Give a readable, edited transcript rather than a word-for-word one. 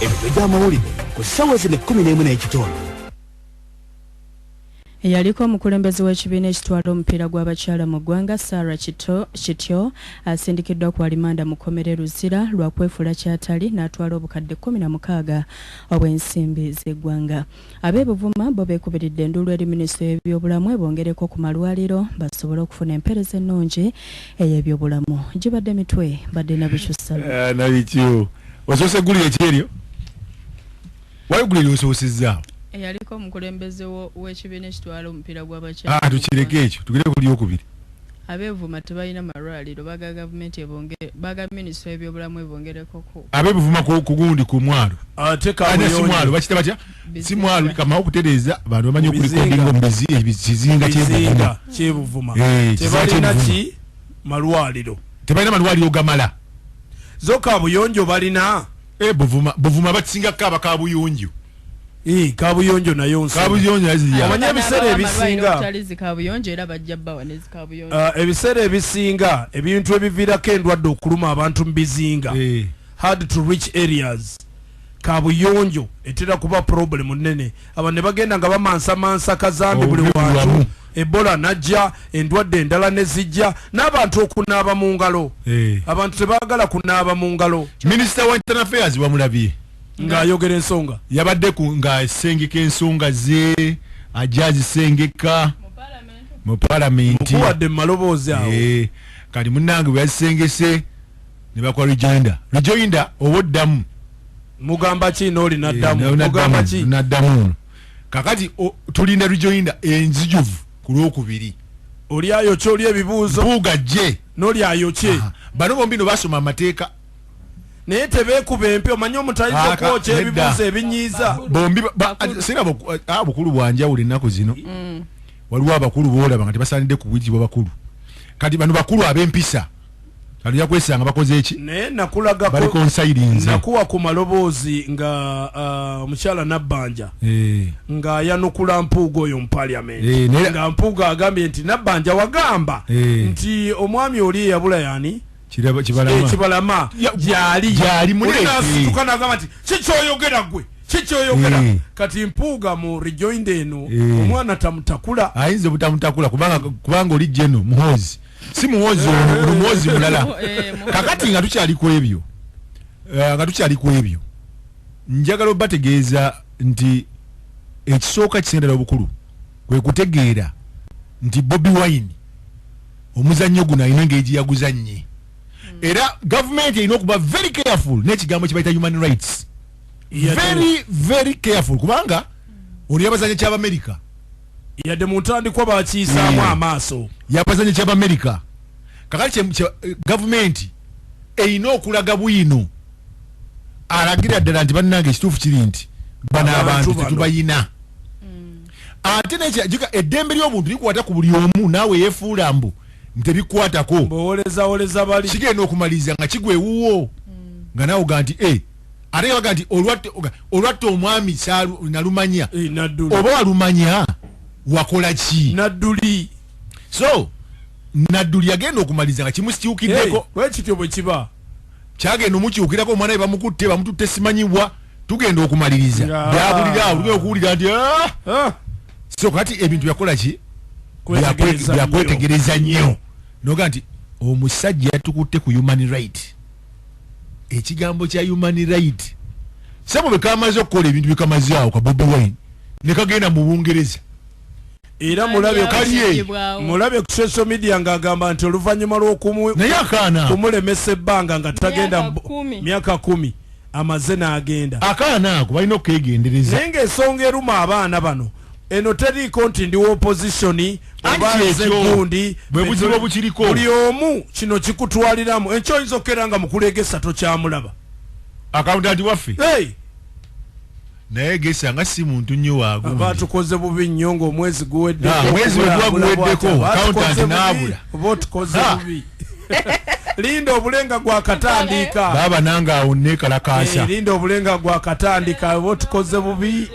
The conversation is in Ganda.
Ebibega amawulire ku ssaawa zino 11:30. Yaliko omukulembeze w'ekibiina ekitwala omupiira gw'abakyala mu ggwanga Sarah Kityo asindikiddwa ku alimanda mu kkomera Luzira lwa kwefuula kyatali n'atwala obukadde 16 obw'ensimbi z'eggwanga. Ab'ebuvuma bo beekubiridde enduulu eri minisitule y'ebyobulamu ebongereko ku malwaliro basobole okufuna empeereza ennungi ey'ebyobulamu. Gibadde mitwe badde Nabicu Salima. Nabicu wasoose gulira ekiryo wali gulira osoosezaawo yaliko omukulembeze w'ekibiina ekitwala omupiira gw'abakyala. Tukireke ekyo tugire ku lyokubiri. Ab'ebuvuma tebalina malwaliro baga gavumenti baga minisitule y'ebyobulamu ebongereko ku ab'ebuvuma ku gundi ku mwalo ate mwalo bakita batya si mwalo kamaho kutereeza abantu bamanyi okulikodinga omubizi ekizinga kyebuvuma tebalina ki malwaliro tebalina malwaliro gamala zoka buyonjo balina buvuma bakisinga kaba kabuyonjo kabuyonjo nayo kabuyonjo aziya amanya ebiseera ebisinga kabuyonjo era bajja bbawa ne kabuyonjo ebiseera ebisinga ebintu ebiviirako endwadde okuluma abantu mu bizinga hard to reach areas kabuyonjo etera kuba problem nnene abantu ne bagenda nga bamansa kazambi buli wantu Ebola najja endwadde endala ne zijja n'abantu okunaaba mu ngalo abantu tebaagala kunaaba mu ngalo. Minister wa Internal Affairs wamulabye ng'ayogera ensonga yabadde nga sengeka ensonga ze ajazisengeka mu palamenti mukuwadde mu maloboozi awo kati munnange bwe yazisengese ne bakola rejoinda oba oddamu mugamba ki n'oli naddamu mugamba ki naddamu kakati tulinda rejoinda enzijuvu ku lwokubiri oli ayokye oli ebibuuzo buugajje n'oli ayokye bano bombi no basoma amateeka naye tebeekuba empya omanye omutalize kwokya ebibuuzo ebinyiiza bombi sina bukulu bwanjawulo ennaku zino waliwo abakulu boolaba nga tebasaanidde kubuyitibwa bakulu kati bano bakulu ab'empisa alija kwesanga bakoze eki naye nakulagako bali konsayirinze nakuwa ku maloboozi nga omukyala Nabbanja ng'ayanukula Mpuuga oyo mu paliamenti nga Mpuuga agambye nti Nabbanja wagamba nti omwami oli eyabula yani kibalama gyali mulinasituka n'agamba nti kikyoyogera gwe kikyoyogera kati Mpuuga mu rejoinda eno omwana tamutakula ayinza obutamutakula kubanga oli jeno muhozi si muhozi muhozi mulala kakati nga tukyali ku ebyo njagala obategeeza nti ekisooka kisendera obukulu kwe kutegeera nti Bobi Wine omuzannyo guno alina engeri yaguzannye era gavumenti erina okuba very careful n'ekigambo kye bayita human rights very very careful kubanga oli yabazannyo ky'Abamerika yadde mu ntandikwa bakiisaamu amaaso yabazannyo ky'Abamerika kakati gavumenti erina okulaga bwino alagira ddala nti bannange ekituufu kiri nti bano abantu tetubayina ate nekyajuka eddembe ly'obuntu likwata ku buli omu naawe yeefuula mbu ntebikwatako mbooleza bali kigenda okumaliriza nga kigwa ewuwo nga naawe oga nti ate yabaga nti olwatta omwami nalumanya oba walumanya wakola ki nadduli so nadduli agenda okumaliriza nga kimusikyukiddeko wekityo bwe kiba kyagenda omukyukirako omwana we bamututte simanyibwa tugenda okumaliriza byabulira awo tugenda okuwulira nti so kati ebintu byakola ki byakwetegereza nnyo noga nti omusajja yatukutte ku human right ekigambo kya human right sabo bekamaze okukola ebintu bikamaze awo ka Bobi Wine ne kagenda mu Bungereza era mulabe ku social media ng'agamba nti oluvannyuma lw'okumulemesa ebbanga nga tagenda myaka 10 amaze n'agenda akaana ako balina okwegendereza naye ng'ensonga eruma abaana bano eno teriiko nti ndi opposition obanze gundi bwe buzibu obukiriko buli omu kino kikutwaliramu ekyo oyinza okera nga mukulegesa tokyamulaba akawuntanti waffe naye gesa nga si muntu nnyo waagundi batukoze bubi nnyo ng'omwezi guweddeko akawuntanti n'abula oba tukoze bubi linda obulenga gwakatandika baba nange awo nekalakaasa linda obulenga gwakatandika oba tukoze bubi